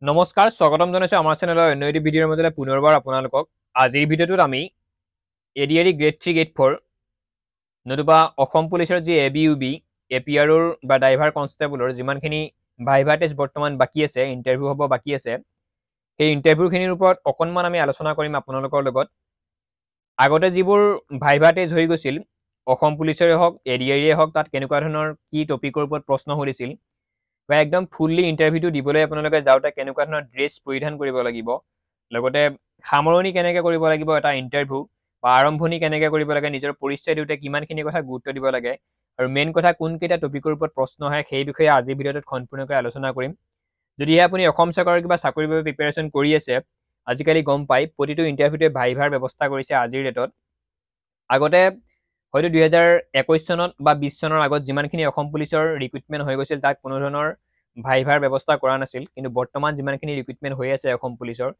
নমস্কাৰ স্বাগতম জনাইছো আমাৰ চেনেলৰ অন্য এটি ভিডিঅ'ৰ মাজলৈ পুনৰবাৰ আপোনালোকক আজিৰ ভিডিঅ'টোত আমি এডিআৰই গ্ৰেড 3 গ্ৰেড 4 নতুবা অসম পুলিচৰ যি এবিইউবি এপিআৰৰ বা ড্ৰাইভাৰ কনষ্টেবলৰ যিমানখিনি ভাইভা টেষ্ট বৰ্তমান বাকি আছে ইণ্টাৰভিউ হ'ব বাকি আছে সেই ইণ্টাৰভিউখিনিৰ ওপৰত অকণমান আমি আলোচনা কৰিম আপোনালোকৰ লগত আগতে যিবোৰ ভাইভা টেষ্ট হৈ গৈছিল অসম পুলিচৰে হওক এডিআৰইয়ে হওক তাত কেনেকুৱা ধৰণৰ কি টপিকৰ ওপৰত প্ৰশ্ন সুধিছিল বা একদম ফুল্লি ইণ্টাৰভিউটো দিবলৈ আপোনালোকে যাওঁতে কেনেকুৱা ধৰণৰ ড্ৰেছ পৰিধান কৰিব লাগিব লগতে সামৰণি কেনেকৈ কৰিব লাগিব এটা ইণ্টাৰভিউ বা আৰম্ভণি কেনেকৈ কৰিব লাগে নিজৰ পৰিচয় দিওঁতে কিমানখিনি কথা গুৰুত্ব দিব লাগে আৰু মেইন কথা কোনকেইটা টপিকৰ ওপৰত প্ৰশ্ন আহে সেই বিষয়ে আজিৰ ভিডিঅ'টোত সম্পূৰ্ণকৈ আলোচনা কৰিম যদিহে আপুনি অসম চৰকাৰৰ কিবা চাকৰিৰ বাবে প্ৰিপেৰেশ্যন কৰি আছে আজিকালি গম পাই প্ৰতিটো ইণ্টাৰভিউতে ভাইভাৰ ব্যৱস্থা কৰিছে আজিৰ ডেটত আগতে হয়তো 2021 চনত বা 20 চনৰ আগত যিমানখিনি অসম পুলিচৰ ৰিক্ৰুটমেণ্ট হৈ গৈছিল তাত কোনো ধৰণৰ ভাইভাৰ ব্যৱস্থা কৰা নাছিল কিন্তু বৰ্তমান যিমানখিনি ৰিক্ৰুটমেণ্ট হৈ আছে অসম পুলিচৰ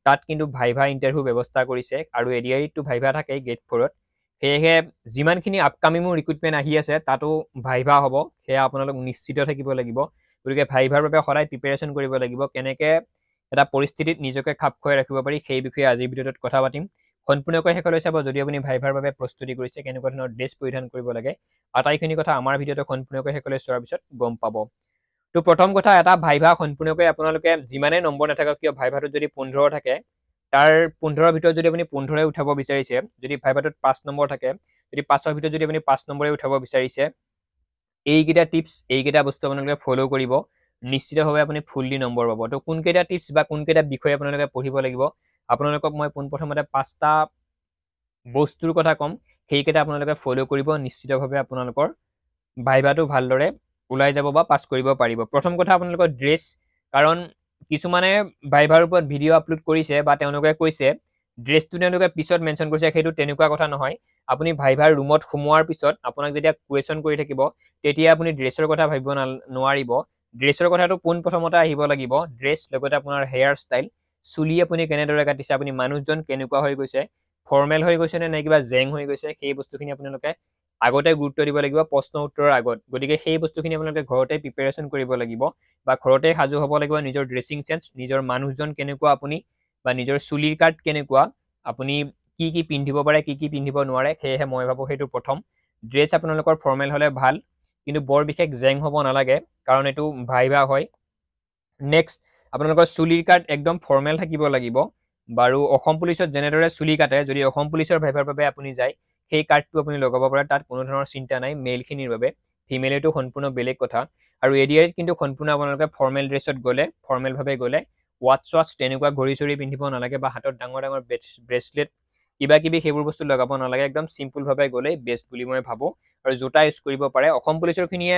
তাত কিন্তু ভাইভা ইণ্টাৰভিউ ব্যৱস্থা কৰিছে আৰু এডিআৰইটো ভাইভা থাকে গ্ৰেড 4ত সেয়েহে যিমানখিনি আপকামিঙো ৰিক্ৰুটমেণ্ট আহি আছে তাতো ভাইভা হ'ব সেয়া আপোনালোক নিশ্চিত থাকিব লাগিব গতিকে ভাইভাৰ বাবে সদায় প্ৰিপেৰেশ্যন কৰিব লাগিব কেনেকৈ এটা পৰিস্থিতিত নিজকে খাপ খুৱাই ৰাখিব পাৰি সেই বিষয়ে আজিৰ ভিডিঅ'টোত কথা পাতিম সম্পূৰ্ণকৈ শেষলৈ চাব যদি আপুনি ভাইভাৰ বাবে প্ৰস্তুতি কৰিছে কেনেকুৱা ধৰণৰ ড্ৰেছ পৰিধান কৰিব লাগে আটাইখিনি কথা আমাৰ ভিডিঅ'টো সম্পূৰ্ণকৈ শেষলৈ চোৱাৰ পিছত গম পাব তো প্ৰথম কথা এটা ভাইভা সম্পূৰ্ণকৈ আপোনালোকে যিমানে নম্বৰ নাথাকক কিয় ভাইভাটোত যদি 15 থাকে তাৰ 15ৰ ভিতৰত যদি আপুনি 15 উঠাব বিচাৰিছে যদি ভাইভাটোত 5 নম্বৰ থাকে যদি 5ৰ ভিতৰত যদি আপুনি 5 নম্বৰে উঠাব বিচাৰিছে এইকেইটা টিপছ এইকেইটা বস্তু আপোনালোকে ফ'ল' কৰিব নিশ্চিতভাৱে আপুনি ফুল্লি নম্বৰ পাব তো কোনকেইটা টিপছ বা কোনকেইটা বিষয় আপোনালোকে পঢ়িব লাগিব আপোনালোকক মই পোনপ্ৰথমতে 5টা বস্তুৰ কথা ক'ম সেইকেইটা আপোনালোকে ফ'ল' কৰিব নিশ্চিতভাৱে আপোনালোকৰ ভাইভাটো ভালদৰে ওলাই যাব বা পাছ কৰিব পাৰিব প্ৰথম কথা আপোনালোকৰ ড্ৰেছ কাৰণ কিছুমানে ভাইভাৰ ওপৰত ভিডিঅ' আপলোড কৰিছে বা তেওঁলোকে কৈছে ড্ৰেছটো তেওঁলোকে পিছত মেনশ্যন কৰিছে সেইটো তেনেকুৱা কথা নহয় আপুনি ভাইভাৰ ৰুমত সোমোৱাৰ পিছত আপোনাক যেতিয়া কুৱেশ্যন কৰি থাকিব তেতিয়া আপুনি ড্ৰেছৰ কথা ভাবিব নোৱাৰিব ড্ৰেছৰ কথাটো পোনপ্ৰথমতে আহিব লাগিব ড্ৰেছ লগতে আপোনাৰ হেয়াৰ ষ্টাইল চুলি আপুনি কেনেদৰে কাটিছে আপুনি মানুহজন কেনেকুৱা হৈ গৈছে ফৰ্মেল হৈ গৈছে নে কিবা জেং হৈ গৈছে সেই বস্তুখিনি আপোনালোকে আগতে গুৰুত্ব দিব লাগিব প্ৰশ্ন উত্তৰৰ আগত গতিকে সেই বস্তুখিনি আপোনালোকে ঘৰতে প্ৰিপেৰেশ্যন কৰিব লাগিব বা ঘৰতে সাজু হ'ব লাগিব নিজৰ ড্ৰেছিং চেঞ্চ নিজৰ মানুহজন কেনেকুৱা আপুনি বা নিজৰ চুলিৰ কাট কেনেকুৱা আপুনি কি কি পিন্ধিব পাৰে কি কি পিন্ধিব নোৱাৰে সেয়েহে মই ভাবোঁ সেইটো প্ৰথম ড্ৰেছ আপোনালোকৰ ফৰ্মেল হ'লে ভাল কিন্তু বৰ বিশেষ জেং হ'ব নালাগে কাৰণ এইটো ভাইভা হয় নেক্সট আপোনালোকৰ চুলিৰ কাট একদম ফৰ্মেল থাকিব লাগিব বাৰু অসম পুলিচত যেনেদৰে চুলি কাটে যদি অসম পুলিচৰ ভাইভাৰ বাবে আপুনি যায় সেই কাৰ্ডটো আপুনি লগাব পাৰে তাত কোনো ধৰণৰ চিন্তা নাই মেইলখিনিৰ বাবে ফিমেলেটো সম্পূৰ্ণ বেলেগ কথা আৰু এডিআইত কিন্তু সম্পূৰ্ণ আপোনালোকে ফৰ্মেল ড্ৰেছত গ'লে ফৰ্মেলভাৱে গ'লে ৱাটছ তেনেকুৱা ঘড়ী চৰি পিন্ধিব নালাগে বা হাতত ডাঙৰ ডাঙৰ ব্ৰেচলেট কিবা কিবি সেইবোৰ বস্তু লগাব নালাগে একদম চিম্পুলভাৱে গ'লেই বেষ্ট বুলি মই ভাবোঁ আৰু জোতা ইউজ কৰিব পাৰে অসম পুলিচৰখিনিয়ে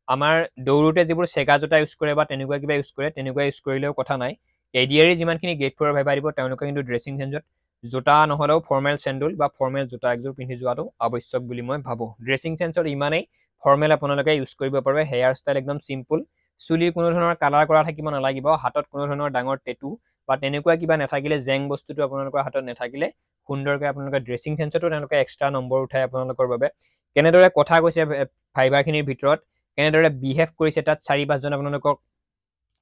আমাৰ দৌৰোতে যিবোৰ চেগা জোতা ইউজ কৰে বা তেনেকুৱা কিবা ইউজ কৰে তেনেকুৱা ইউজ কৰিলেও কথা নাই এডিআইৰ যিমানখিনি গ্ৰেড 4 ভাইভা দিব তেওঁলোকে কিন্তু ড্ৰেছিং চেঞ্জত জোতা নহ'লেও ফৰ্মেল চেণ্ডুল বা ফৰ্মেল জোতা একযোৰ পিন্ধি যোৱাটো আৱশ্যক বুলি মই ভাবোঁ ড্ৰেছিং চেঞ্চত ইমানেই ফৰ্মেল আপোনালোকে ইউজ কৰিব পাৰে হেয়াৰ ষ্টাইল একদম চিম্পুল চুলিৰ কোনো ধৰণৰ কালাৰ কৰা থাকিব নালাগিব হাতত কোনো ধৰণৰ ডাঙৰ টেটু বা তেনেকুৱা কিবা নাথাকিলে জেং বস্তুটো আপোনালোকৰ হাতত নাথাকিলে সুন্দৰকৈ আপোনালোকে ড্ৰেছিং চেঞ্চতো তেওঁলোকে এক্সট্ৰা নম্বৰ উঠায় আপোনালোকৰ বাবে কেনেদৰে কথা কৈছে ভাইভাখিনিৰ ভিতৰত কেনেদৰে বিহেভ কৰিছে তাত 4-5জন আপোনালোকক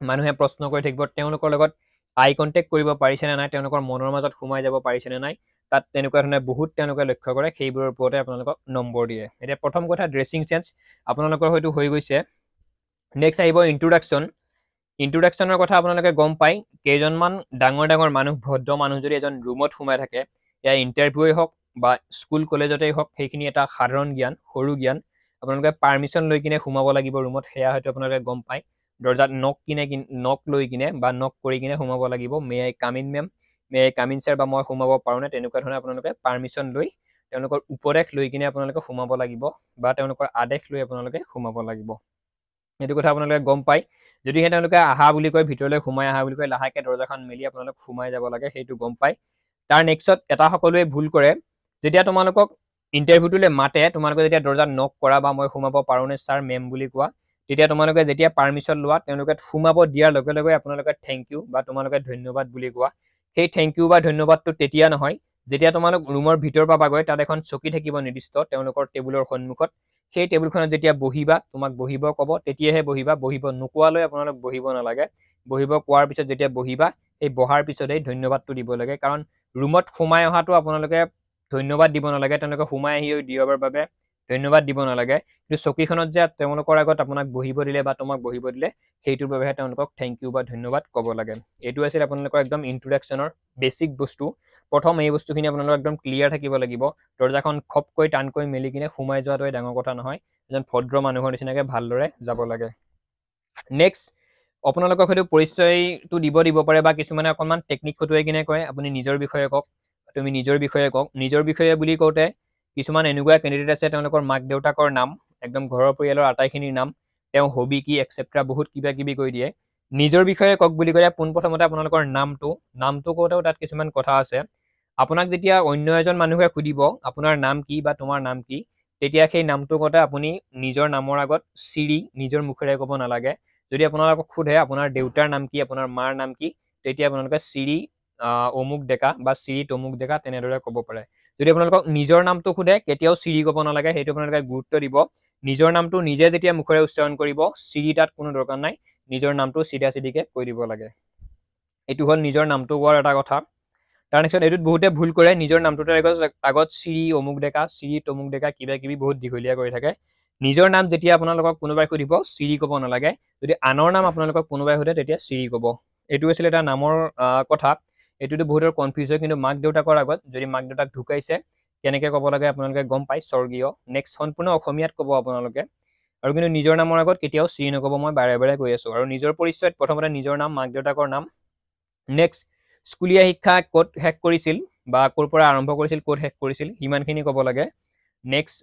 মানুহে প্ৰশ্ন কৰি থাকিব তেওঁলোকৰ লগত আই কণ্টেক্ট কৰিব পাৰিছে নে নাই তেওঁলোকৰ মনৰ মাজত সোমাই যাব পাৰিছে নে নাই তাত তেনেকুৱা ধৰণে বহুত তেওঁলোকে লক্ষ্য কৰে সেইবোৰৰ ওপৰতে আপোনালোকক নম্বৰ দিয়ে এতিয়া প্ৰথম কথা ড্ৰেছিং চেঞ্চ আপোনালোকৰ হয়তো হৈ গৈছে নেক্সট আহিব ইন্ট্ৰডাকশ্যনৰ কথা আপোনালোকে গম পায় কেইজনমান ডাঙৰ ডাঙৰ মানুহ ভদ্ৰ মানুহ যদি এজন ৰুমত সোমাই থাকে এয়া ইণ্টাৰভিউৱে হওক বা স্কুল কলেজতেই হওক সেইখিনি এটা সাধাৰণ জ্ঞান সৰু জ্ঞান আপোনালোকে পাৰ্মিশ্যন লৈ কিনে সোমাব লাগিব ৰুমত সেয়া হয়তো আপোনালোকে গম পায় দৰ্জাত নক লৈ কিনে বা নক কৰি কিনে সোমাব লাগিব মে আই কামিন মেম মে আই কামিন ছাৰ বা মই সোমাব পাৰোঁনে তেনেকুৱা ধৰণে আপোনালোকে পাৰ্মিশ্যন লৈ তেওঁলোকৰ উপদেশ লৈ কিনে আপোনালোকে সোমাব লাগিব বা তেওঁলোকৰ আদেশ লৈ আপোনালোকে সোমাব লাগিব এইটো কথা আপোনালোকে গম পায় যদিহে তেওঁলোকে আহা বুলি কয় ভিতৰলৈ সোমাই আহা বুলি কয় লাহেকৈ দৰ্জাখন মেলি আপোনালোক সোমাই যাব লাগে সেইটো গম পায় তাৰ নেক্সটত এটা সকলোৱে ভুল কৰে যেতিয়া তোমালোকক ইণ্টাৰভিউটোলৈ মাতে তোমালোকে যেতিয়া দৰ্জাত নক কৰা বা মই সোমাব পাৰোঁনে ছাৰ মেম বুলি কোৱা তেতিয়া তোমালোকে যেতিয়া পাৰ্মিশ্যন লোৱা তেওঁলোকে সোমাব দিয়াৰ লগে লগে আপোনালোকে থেংক ইউ বা তোমালোকে ধন্যবাদ বুলি কোৱা সেই থেংক ইউ বা ধন্যবাদটো তেতিয়া নহয় যেতিয়া তোমালোক ৰুমৰ ভিতৰ পাবাগৈ তাত এখন চকী থাকিব নিৰ্দিষ্ট তেওঁলোকৰ টেবুলৰ সন্মুখত সেই টেবুলখনত যেতিয়া বহিবা তোমাক বহিব ক'ব তেতিয়াহে বহিবা বহিব নোকোৱালৈ আপোনালোক বহিব নালাগে বহিব কোৱাৰ পিছত যেতিয়া বহিবা এই বহাৰ পিছতেই ধন্যবাদটো দিব লাগে কাৰণ ৰুমত সোমাই অহাটো আপোনালোকে ধন্যবাদ দিব নালাগে তেওঁলোকে সোমাই আহি দিয়াৰ বাবে ধন্যবাদ দিব নালাগে কিন্তু চকীখনত যে তেওঁলোকৰ আগত আপোনাক বহিব দিলে বা তোমাক বহিব দিলে সেইটোৰ বাবেহে তেওঁলোকক থেংক ইউ বা ধন্যবাদ ক'ব লাগে এইটো আছিল আপোনালোকৰ একদম ইন্ট্ৰোডাকশ্যনৰ বেছিক বস্তু প্ৰথম এই বস্তুখিনি আপোনালোক একদম ক্লিয়াৰ থাকিব লাগিব দৰ্জাখন খপকৈ টানকৈ মেলি কিনে সোমাই যোৱাটোৱে ডাঙৰ কথা নহয় এজন ভদ্ৰ মানুহৰ নিচিনাকৈ ভালদৰে যাব লাগে নেক্সট আপোনালোকক হয়তো পৰিচয়টো দিব পাৰে বা কিছুমানে অকণমান টেকনিক খটুৱাই কিনে কয় আপুনি নিজৰ বিষয়ে কওক তুমি নিজৰ বিষয়ে কওক নিজৰ বিষয়ে বুলি কওঁতে কিছুমান এনেকুৱা কেণ্ডিডেট আছে তেওঁলোকৰ মাক দেউতাকৰ নাম একদম ঘৰৰ পৰিয়ালৰ আটাইখিনিৰ নাম তেওঁ হবি কি এক্সেট্ৰা বহুত কিবা কিবি কৈ দিয়ে নিজৰ বিষয়ে কওক বুলি ক'লে পোনপ্ৰথমতে আপোনালোকৰ নামটো কওঁতেও তাত কিছুমান কথা আছে আপোনাক যেতিয়া অন্য এজন মানুহে সুধিব আপোনাৰ নাম কি বা তোমাৰ নাম কি তেতিয়া সেই নামটো কওঁতে আপুনি নিজৰ নামৰ আগত চিৰি নিজৰ মুখেৰে ক'ব নালাগে যদি আপোনালোকক সোধে আপোনাৰ দেউতাৰ নাম কি আপোনাৰ মাৰ নাম কি তেতিয়া আপোনালোকে চিৰি অমুক ডেকা বা চিৰি তমুক ডেকা তেনেদৰে ক'ব পাৰে যদি আপোনালোকক নিজৰ নামটো সোধে কেতিয়াও চিৰি ক'ব নালাগে সেইটো আপোনালোকে গুৰুত্ব দিব নিজৰ নামটো নিজে যেতিয়া মুখেৰে উচ্চাৰণ কৰিব চিৰি তাত কোনো দৰকাৰ নাই নিজৰ নামটো চিধা চিধিকে কৈ দিব লাগে এইটো হ'ল নিজৰ নামটো কোৱাৰ এটা কথা তাৰ নেক্সট এইটোত বহুতে ভুল কৰে নিজৰ নামটোৰ আগত চিৰি অমুক ডেকা চিৰি তমুক ডেকা কিবা কিবি বহুত দীঘলীয়া কৰি থাকে নিজৰ নাম যেতিয়া আপোনালোকক কোনোবাই সুধিব চিৰি ক'ব নালাগে যদি আনৰ নাম আপোনালোকক কোনোবাই সোধে তেতিয়া চিৰি ক'ব এইটো আছিল এটা নামৰ কথা এইটোতো বহুতৰ কনফিউজ হয় কিন্তু মাক দেউতাকৰ আগত যদি মাক দেউতাক ঢুকাইছে কেনেকৈ ক'ব লাগে আপোনালোকে গম পায় স্বৰ্গীয় নেক্সট সম্পূৰ্ণ অসমীয়াত ক'ব আপোনালোকে আৰু কিন্তু নিজৰ নামৰ আগত কেতিয়াও চিৰি নক'ব মই বাৰে বাৰে কৈ আছোঁ আৰু নিজৰ পৰিচয়ত প্ৰথমতে নিজৰ নাম মাক দেউতাকৰ নাম নেক্সট স্কুলীয়া শিক্ষা ক'ত শেষ কৰিছিল বা ক'ৰ পৰা আৰম্ভ কৰিছিল ক'ত শেষ কৰিছিল সিমানখিনি ক'ব লাগে নেক্সট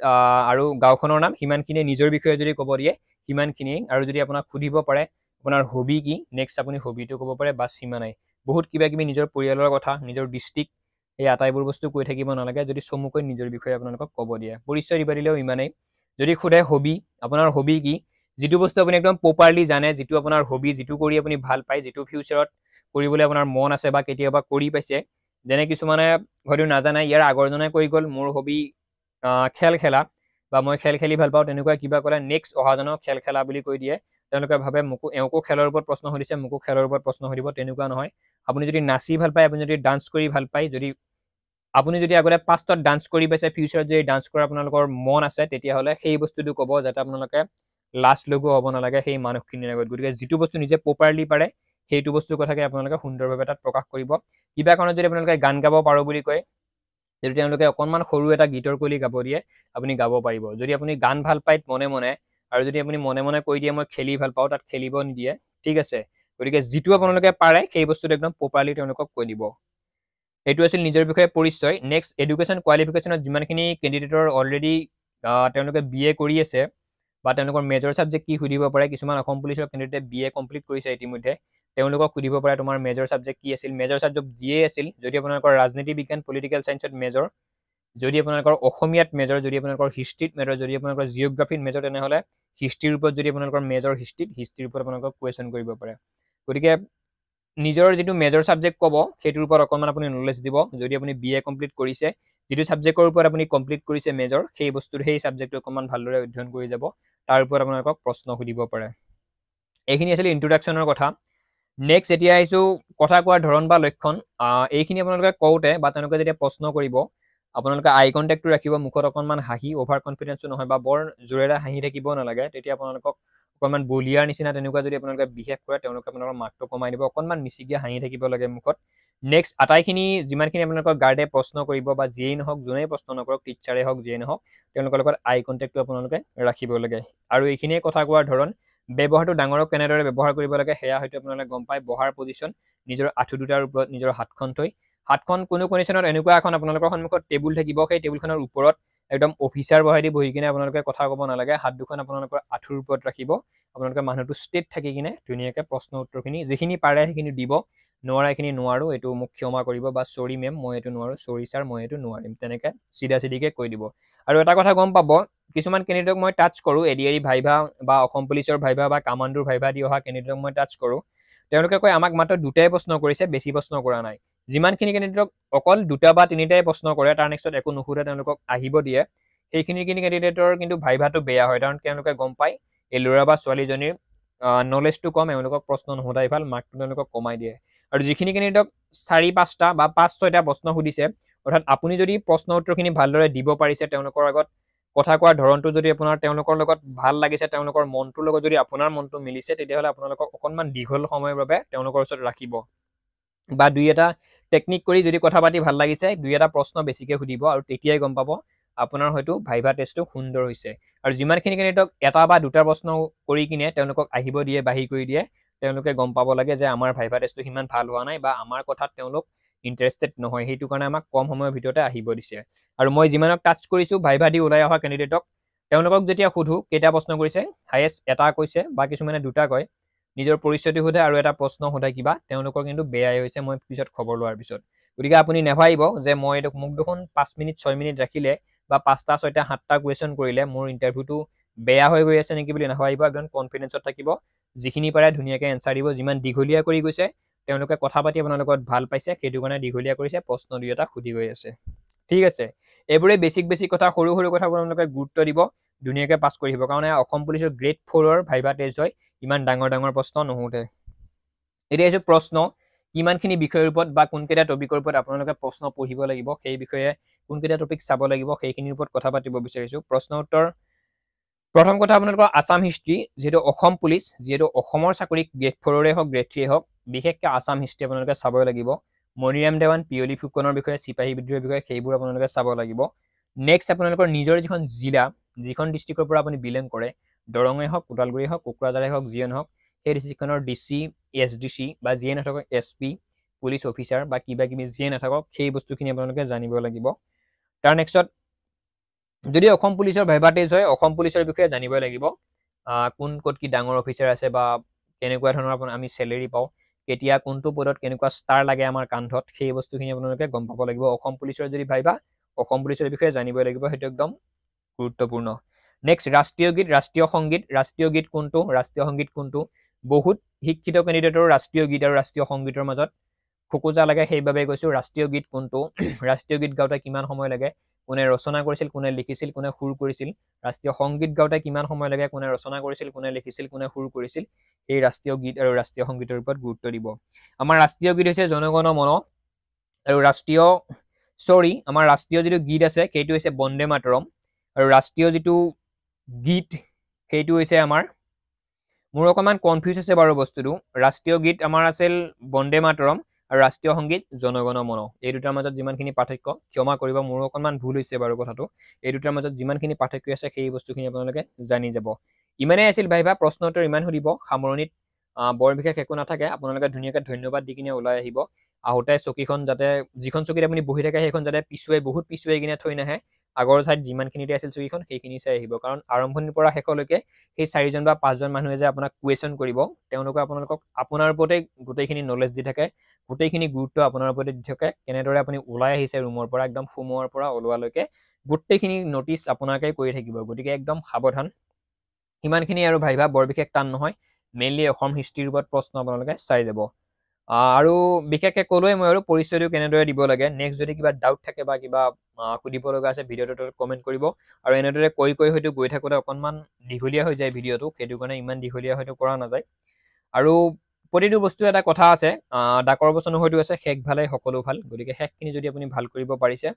আৰু গাঁওখনৰ নাম সিমানখিনি নিজৰ বিষয়ে যদি ক'ব দিয়ে সিমানখিনি আৰু যদি আপোনাক সুধিব পাৰে আপোনাৰ হবি কি নেক্সট আপুনি হবিটো ক'ব পাৰে বা সীমা নাই বহুত কিবা কিবি নিজৰ পৰিয়ালৰ কথা নিজৰ ডিষ্ট্ৰিক্ট এই আটাইবোৰ বস্তু কৈ থাকিব নালাগে যদি চমুকৈ নিজৰ বিষয়ে আপোনালোকক ক'ব দিয়ে পৰিচয় দিব দিলেও ইমানেই যদি সোধে হবি আপোনাৰ হবি কি যিটো বস্তু আপুনি একদম প্ৰপাৰলি জানে যিটো আপোনাৰ হবি যিটো কৰি আপুনি ভাল পায় যিটো ফিউচাৰত কৰিবলৈ আপোনাৰ মন আছে বা কেতিয়াবা কৰি পাইছে যেনে কিছুমানে হয়তো নাজানে ইয়াৰ আগৰজনে কৈ গ'ল মোৰ হবি খেল খেলা বা মই খেল খেলি ভাল পাওঁ তেনেকুৱা কিবা ক'লে নেক্সট অহাজনক খেল খেলা বুলি কৈ দিয়ে তেওঁলোকে ভাবে মোকো এওঁকো খেলৰ ওপৰত প্ৰশ্ন সুধিছে মোকো খেলৰ ওপৰত প্ৰশ্ন সুধিব তেনেকুৱা নহয় আপুনি যদি নাচি ভাল পায় আপুনি যদি ডান্স কৰি ভাল পায় যদি আপুনি যদি আগতে পাষ্টত ডান্স কৰি পাইছে ফিউচাৰত যদি ডান্স কৰাৰ আপোনালোকৰ মন আছে তেতিয়াহ'লে সেই বস্তুটো ক'ব যাতে আপোনালোকে লাজ লগু হ'ব নালাগে সেই মানুহখিনিৰ আগত গতিকে যিটো বস্তু নিজে প্ৰপাৰলি পাৰে সেইটো বস্তুৰ কথাকে আপোনালোকে সুন্দৰভাৱে তাত প্ৰকাশ কৰিব কিবা কাৰণত যদি আপোনালোকে গান গাব পাৰোঁ বুলি কয় যদি তেওঁলোকে অকণমান সৰু এটা গীতৰ কলি গাব দিয়ে আপুনি গাব পাৰিব যদি আপুনি গান ভাল পায় মনে মনে আৰু যদি আপুনি মনে মনে কৈ দিয়ে মই খেলি ভাল পাওঁ তাত খেলিব নিদিয়ে ঠিক আছে গতিকে যিটো আপোনালোকে পাৰে সেই বস্তুটো একদম প্ৰপাৰলি তেওঁলোকক কৈ দিব এইটো আছিল নিজৰ বিষয়ে পৰিচয় নেক্সট এডুকেশ্যন কোৱালিফিকেশ্যনত যিমানখিনি কেণ্ডিডেটৰ অলৰেডি তেওঁলোকে BA কৰি আছে বা তেওঁলোকৰ মেজৰ ছাবজেক্ট কি সুধিব পাৰে কিছুমান অসম পুলিচৰ কেণ্ডিডেটে BA কমপ্লিট কৰিছে ইতিমধ্যে তেওঁলোকক সুধিব পাৰে তোমাৰ মেজৰ ছাবজেক্ট কি আছিল মেজৰ ছাবজেক্ট যিয়ে আছিল যদি আপোনালোকৰ ৰাজনীতি বিজ্ঞান পলিটিকেল ছায়েন্সত মেজৰ যদি আপোনালোকৰ অসমীয়াত মেজৰ যদি আপোনালোকৰ হিষ্ট্ৰীত মেজৰ যদি আপোনালোকৰ জিঅ'গ্ৰাফীত মেজৰ তেনেহ'লে হিষ্ট্ৰীৰ ওপৰত যদি আপোনালোকৰ মেজৰ হিষ্ট্ৰীৰ ওপৰত আপোনালোকক কুৱেশ্যন কৰিব পাৰে গতিকে নিজৰ যিটো মেজৰ ছাবজেক্ট ক'ব সেইটোৰ ওপৰত অকণমান আপুনি নলেজ দিব যদি আপুনি BA কমপ্লিট কৰিছে যিটো ছাবজেক্টৰ ওপৰত আপুনি কমপ্লিট কৰিছে মেজৰ সেই বস্তুৰ সেই ছাবজেক্টটো অকণমান ভালদৰে অধ্যয়ন কৰি যাব তাৰ ওপৰত আপোনালোকক প্ৰশ্ন সুধিব পাৰে এইখিনি আছিল ইন্ট্ৰোডাকশ্যনৰ কথা নেক্সট এতিয়া আহিছোঁ কথা কোৱাৰ ধৰণ বা লক্ষণ এইখিনি আপোনালোকে কওঁতে বা তেওঁলোকে যেতিয়া প্ৰশ্ন কৰিব আপোনালোকে আই কণ্টেক্টটো ৰাখিব মুখত অকণমান হাঁহি অভাৰ কনফিডেঞ্চো নহয় বা বৰ জোৰেৰে হাঁহি থাকিব নালাগে তেতিয়া আপোনালোকক অকণমান বলিয়াৰ নিচিনা তেনেকুৱা যদি আপোনালোকে বিহেভ কৰে তেওঁলোকে আপোনালোকৰ মাতটো কমাই দিব অকণমান মিচিকিয়া হাঁহি থাকিব লাগে মুখত নেক্সট আটাইখিনি যিমানখিনি আপোনালোকৰ গাৰ্ডে প্ৰশ্ন কৰিব বা যিয়েই নহওক যোনেই প্ৰশ্ন নকৰক টিচাৰে হওক যিয়ে নহওক তেওঁলোকৰ লগত আই কণ্টেক্টটো আপোনালোকে ৰাখিব লাগে আৰু এইখিনিয়ে কথা কোৱাৰ ধৰণ ব্যৱহাৰটো ডাঙৰক কেনেদৰে ব্যৱহাৰ কৰিব লাগে সেয়া হয়তো আপোনালোকে গম পায় বহাৰ পজিশ্যন নিজৰ আঁঠু দুটাৰ ওপৰত নিজৰ হাতখন থৈ হাতখন কোনো কণ্ডিশ্যনত এনেকুৱা এখন আপোনালোকৰ সন্মুখত টেবুল থাকিব সেই টেবুলখনৰ ওপৰত একদম অফিচাৰ বহাই দি বহি কিনে আপোনালোকে কথা ক'ব নালাগে হাত দুখন আপোনালোকৰ আঁঠুৰ ওপৰত ৰাখিব আপোনালোকে মানুহটো ষ্ট্ৰেট থাকি কিনে ধুনীয়াকৈ প্ৰশ্ন উত্তৰখিনি যিখিনি পাৰে সেইখিনি দিব নোৱাৰা এইখিনি নোৱাৰোঁ এইটো মোক ক্ষমা কৰিব বা চৰি মেম মই এইটো নোৱাৰোঁ চৰি ছাৰ মই এইটো নোৱাৰিম তেনেকৈ চিধা চিধিকৈ কৈ দিব আৰু এটা কথা গম পাব কিছুমান কেণ্ডিডেটক মই টাচ কৰোঁ এডিআৰি ভাইভা বা অসম পুলিচৰ ভাইভা বা কামাণ্ডোৰ ভাইভা দি অহা কেণ্ডিডেটক মই টাচ কৰোঁ তেওঁলোকে কয় আমাক মাত্ৰ দুটাই প্ৰশ্ন কৰিছে বেছি প্ৰশ্ন কৰা নাই যিমানখিনি কেণ্ডিডেটক অকল দুটা বা তিনিটাই প্ৰশ্ন কৰে তাৰ নেক্সটত একো নুসুধে তেওঁলোকক আহিব দিয়ে সেইখিনি কেণ্ডিডেটৰ কিন্তু ভাইভাটো বেয়া হয়, কাৰণ তেওঁলোকে গম পায় এই ল'ৰা বা ছোৱালীজনীৰ নলেজটো কম, এওঁলোকক প্ৰশ্ন নুসুধাই ভাল, মাৰ্কটো তেওঁলোকক কমাই দিয়ে। আৰু যিখিনি কেণ্ডিডেটক 4-5টা বা 5-6টা প্ৰশ্ন সুধিছে, অৰ্থাৎ আপুনি যদি প্ৰশ্ন উত্তৰখিনি ভালদৰে দিব পাৰিছে, তেওঁলোকৰ আগত কথা কোৱাৰ ধৰণটো যদি আপোনাৰ তেওঁলোকৰ লগত ভাল লাগিছে, তেওঁলোকৰ মনটোৰ লগত যদি আপোনাৰ মনটো মিলিছে, তেতিয়াহ'লে আপোনালোকক অকণমান দীঘল সময়ৰ বাবে তেওঁলোকৰ ওচৰত ৰাখিব। বা 2-এটা টেকনিক কৰি যদি কথা পাতি ভাল লাগিছে, 2-এটা প্ৰশ্ন বেছিকৈ সুধিব, আৰু তেতিয়াই গম পাব আপোনাৰ হয়তো ভাইভা টেষ্টটো সুন্দৰ হৈছে। আৰু যিমানখিনি কেণ্ডিডেটক 1 বা 2টা প্ৰশ্ন কৰি কিনে তেওঁলোকক আহিব দিয়ে, বাহিৰ কৰি দিয়ে, তেওঁলোকে গম পাব লাগে যে আমাৰ ভাইভা টেষ্টটো সিমান ভাল হোৱা নাই, বা আমাৰ কথাত তেওঁলোক ইণ্টাৰেষ্টেড নহয়, সেইটো কাৰণে আমাক কম সময়ৰ ভিতৰতে আহিব দিছে। আৰু মই যিমানক টাচ কৰিছোঁ ভাইভা দি ওলাই অহা কেণ্ডিডেটক, তেওঁলোকক যেতিয়া সোধোঁ কেইটা প্ৰশ্ন কৰিছে, হায়েষ্ট 1টা কৈছে, বা কিছুমানে 2টা কয়, নিজৰ পৰিচয়টো সোধে আৰু এটা প্ৰশ্ন সোধে কিবা, তেওঁলোকৰ কিন্তু বেয়াই হৈছে মই পিছত খবৰ লোৱাৰ পিছত। গতিকে আপুনি নেভাবিব যে মই মোক দেখোন 5 মিনিট 6 মিনিট ৰাখিলে বা 5টা 6টা 7টা কুৱেশ্যন কৰিলে মোৰ ইণ্টাৰভিউটো বেয়া হৈ গৈ আছে নেকি বুলি নাভাবিব, একদম কনফিডেঞ্চত থাকিব, যিখিনি পাৰে ধুনীয়াকৈ এনচাৰ দিব। যিমান দীঘলীয়া কৰি গৈছে, তেওঁলোকে কথা পাতি আপোনাৰ লগত ভাল পাইছে, সেইটো কাৰণে দীঘলীয়া কৰিছে, প্ৰশ্ন 2-এটা সুধি গৈ আছে। ঠিক আছে, এইবোৰে বেছিক কথা, সৰু সৰু কথাবোৰ আপোনালোকে গুৰুত্ব দিব, ধুনীয়াকৈ পাছ কৰি আহিব, কাৰণ অসম পুলিচৰ গ্ৰেড 4ৰ ভাইভা টেষ্ট হয়, ইমান ডাঙৰ ডাঙৰ প্ৰশ্ন নুসুধে। এতিয়া আহিছোঁ প্ৰশ্ন, কিমানখিনি বিষয়ৰ ওপৰত বা কোনকেইটা টপিকৰ ওপৰত আপোনালোকে প্ৰশ্ন পঢ়িব লাগিব, সেই বিষয়ে কোনকেইটা টপিক চাব লাগিব, সেইখিনিৰ ওপৰত কথা পাতিব বিচাৰিছোঁ। প্ৰশ্ন উত্তৰ, প্ৰথম কথা আপোনালোকৰ আছাম হিষ্ট্ৰী, যিহেতু অসম পুলিচ, যিহেতু অসমৰ চাকৰি গ্ৰেড 4ৰে হওক গ্ৰেড 3 হওক, বিশেষকৈ আছাম হিষ্ট্ৰী আপোনালোকে চাবই লাগিব। মণিৰাম দেৱান, পিয়লি ফুকনৰ বিষয়ে, চিপাহী বিদ্ৰোহৰ বিষয়ে, সেইবোৰ আপোনালোকে চাব লাগিব। নেক্সট আপোনালোকৰ নিজৰ যিখন জিলা, যিখন ডিষ্ট্ৰিক্টৰ পৰা আপুনি বিলং কৰে, দৰঙে হওক, কোটালগুৰি হওক, কোকৰাঝাৰে হওক, যিয়ে নহওক, সেই ডিষ্ট্ৰিক্টখনৰ DC, SDC বা যিয়ে নাথাকক, SP, পুলিচ অফিচাৰ বা কিবা কিবি যিয়ে নাথাকক, সেই বস্তুখিনি আপোনালোকে জানিব লাগিব। তাৰ নেক্সটত, যদি অসম পুলিচৰ ভাইভা টেষ্ট হয়, অসম পুলিচৰ বিষয়ে জানিবই লাগিব, কোন ক'ত কি ডাঙৰ অফিচাৰ আছে, বা কেনেকুৱা ধৰণৰ আমি চেলেৰি পাওঁ, কেতিয়া কোনটো পদত কেনেকুৱা ষ্টাৰ লাগে আমাৰ কান্ধত, সেই বস্তুখিনি আপোনালোকে গম পাব লাগিব। অসম পুলিচৰ যদি ভাইভা, অসম পুলিচৰ বিষয়ে জানিবই লাগিব, সেইটো একদম গুৰুত্বপূৰ্ণ। নেক্সট ৰাষ্ট্ৰীয় গীত, ৰাষ্ট্ৰীয় সংগীত, ৰাষ্ট্ৰীয় গীত কোনটো, ৰাষ্ট্ৰীয় সংগীত কোনটো, বহুত শিক্ষিত কেণ্ডিডেটৰ ৰাষ্ট্ৰীয় গীত আৰু ৰাষ্ট্ৰীয় সংগীতৰ মাজত খোকোজা লাগে, সেইবাবে কৈছোঁ ৰাষ্ট্ৰীয় গীত কোনটো, ৰাষ্ট্ৰীয় গীত গাওঁতে কিমান সময় লাগে, কোনে ৰচনা কৰিছিল, কোনে লিখিছিল, কোনে সুৰ কৰিছিল, ৰাষ্ট্ৰীয় সংগীত গাওঁতে কিমান সময় লাগে, কোনে ৰচনা কৰিছিল, কোনে লিখিছিল, কোনে সুৰ কৰিছিল, এই ৰাষ্ট্ৰীয় গীত আৰু ৰাষ্ট্ৰীয় সংগীতৰ ওপৰত গুৰুত্ব দিব। আমাৰ ৰাষ্ট্ৰীয় গীত হৈছে জনগণ মন, আৰু আমাৰ ৰাষ্ট্ৰীয় যিটো গীত আছে সেইটো হৈছে বন্দে মাতৰম, আৰু ৰাষ্ট্ৰীয় যিটো গীত সেইটো হৈছে আমাৰ, মোৰ অকণমান কনফিউজ আছে বাৰু বস্তুটো, ৰাষ্ট্ৰীয় গীত আমাৰ আছিল বন্দে মাতৰম, আৰু ৰাষ্ট্ৰীয় সংগীত জনগণ মন। এই দুটাৰ মাজত যিমানখিনি পাৰ্থক্য, ক্ষমা কৰিব মোৰো অকণমান ভুল হৈছে বাৰু কথাটো, এই দুটাৰ মাজত যিমানখিনি পাৰ্থক্য আছে সেই বস্তুখিনি আপোনালোকে জানি যাব। ইমানেই আছিল ভাইভা, প্ৰশ্ন উত্তৰ ইমান সুধিব, সামৰণিত বৰ বিশেষ একো নাথাকে, আপোনালোকে ধুনীয়াকৈ ধন্যবাদ দি কিনে ওলাই আহিব। আহোঁতে চকীখন যাতে, যিখন চকীত আপুনি বহি থাকে সেইখন যাতে বহুত পিছুৱাই কিনে থৈ নাহে, আগৰ ঠাইত যিমানখিনিতে আছিল চকীখন সেইখিনি চাই আহিব, কাৰণ আৰম্ভণিৰ পৰা শেষলৈকে সেই 4জন বা 5জন মানুহে যে আপোনাক কুৱেশ্যন কৰিব, তেওঁলোকে আপোনালোকক আপোনাৰ ওপৰতে গোটেইখিনি নলেজ দি থাকে, গোটেইখিনি গুৰুত্ব আপোনাৰ ওপৰতে দি থাকে, কেনেদৰে আপুনি ওলাই আহিছে ৰুমৰ পৰা, একদম সোমোৱাৰ পৰা ওলোৱালৈকে গোটেইখিনি নটিচ আপোনাকে কৰি থাকিব। গতিকে একদম সাৱধান, সিমানখিনি আৰু ভাইভা বৰ বিশেষ টান নহয়, মেইনলি অসম হিষ্ট্ৰীৰ ওপৰত প্ৰশ্ন আপোনালোকে চাই যাব। আৰু বিশেষকৈ ক'লোৱে মই আৰু পৰিচয়টো কেনেদৰে দিব লাগে। নেক্সট যদি কিবা ডাউট থাকে বা কিবা সুধিব লগা আছে ভিডিঅ'টোত কমেণ্ট কৰিব, আৰু এনেদৰে কৈ হয়তো গৈ থাকোঁতে অকণমান দীঘলীয়া হৈ যায় ভিডিঅ'টো, সেইটো কাৰণে ইমান দীঘলীয়া হয়তো কৰা নাযায়। আৰু প্ৰতিটো বস্তু এটা কথা আছে, ডাকৰ বচনো হয়তো আছে, শেষ ভালে সকলো ভাল। গতিকে শেষখিনি যদি আপুনি ভাল কৰিব পাৰিছে,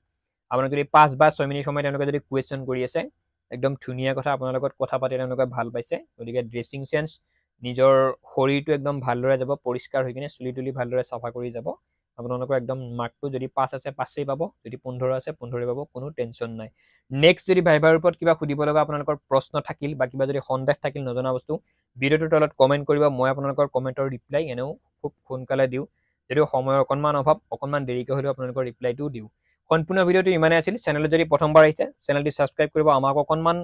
আপোনাক যদি 5 বা 6 মিনিট সময় তেওঁলোকে যদি কুৱেশ্যন কৰি আছে, একদম ধুনীয়া কথা, আপোনাৰ লগত কথা পাতি তেওঁলোকে ভাল পাইছে। গতিকে ড্ৰেছিং চেঞ্চ, নিজৰ শৰীৰটো একদম ভালদৰে যাব, পৰিষ্কাৰ হৈ কিনে চুলি তুলি ভালদৰে চাফা কৰি যাব, আপোনালোকৰ একদম মাৰ্কটো যদি 5 আছে 5এই পাব, যদি 15 আছে 15 পাব, কোনো টেনশ্যন নাই। নেক্সট যদি ভাইভাৰ ওপৰত কিবা সুধিব লগা আপোনালোকৰ প্ৰশ্ন থাকিল, বা কিবা যদি সন্দেহ থাকিল, নজনা বস্তু, ভিডিঅ'টোৰ তলত কমেণ্ট কৰিব, মই আপোনালোকৰ কমেণ্টৰ ৰিপ্লাই এনেও খুব সোনকালে দিওঁ, যদিও সময়ৰ অকণমান অভাৱ, অকণমান দেৰিকৈ হ'লেও আপোনালোকৰ ৰিপ্লাইটো দিওঁ। সম্পূৰ্ণ ভিডিঅ'টো ইমানেই আছিল। চেনেলত যদি প্ৰথমবাৰ আহিছে চেনেলটি ছাবস্ক্ৰাইব কৰিব, আমাক অকণমান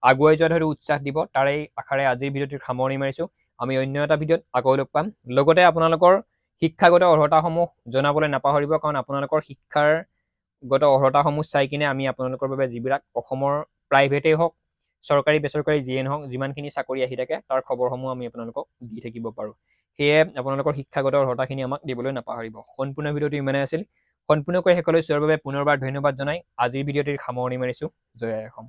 আগুৱাই যোৱাত হয়তো উৎসাহ দিব, তাৰে আশাৰে আজিৰ ভিডিঅ'টিৰ সামৰণি মাৰিছোঁ। আমি অন্য এটা ভিডিঅ'ত আকৌ লগ পাম। লগতে আপোনালোকৰ শিক্ষাগত অৰ্হতাসমূহ জনাবলৈ নাপাহৰিব, কাৰণ আপোনালোকৰ শিক্ষাগত অৰ্হতাসমূহ চাই কিনে আমি আপোনালোকৰ বাবে যিবিলাক অসমৰ প্ৰাইভেটেই হওক, চৰকাৰী বেচৰকাৰী যিয়ে নহওক, যিমানখিনি চাকৰি আহি থাকে তাৰ খবৰসমূহ আমি আপোনালোকক দি থাকিব পাৰোঁ। সেয়ে আপোনালোকৰ শিক্ষাগত অৰ্হতাখিনি আমাক দিবলৈ নাপাহৰিব। সম্পূৰ্ণ ভিডিঅ'টো ইমানেই আছিল। সম্পূৰ্ণকৈ শেষলৈ চোৱাৰ বাবে পুনৰবাৰ ধন্যবাদ জনাই আজিৰ ভিডিঅ'টিৰ সামৰণি মাৰিছোঁ। জয় আই অসম।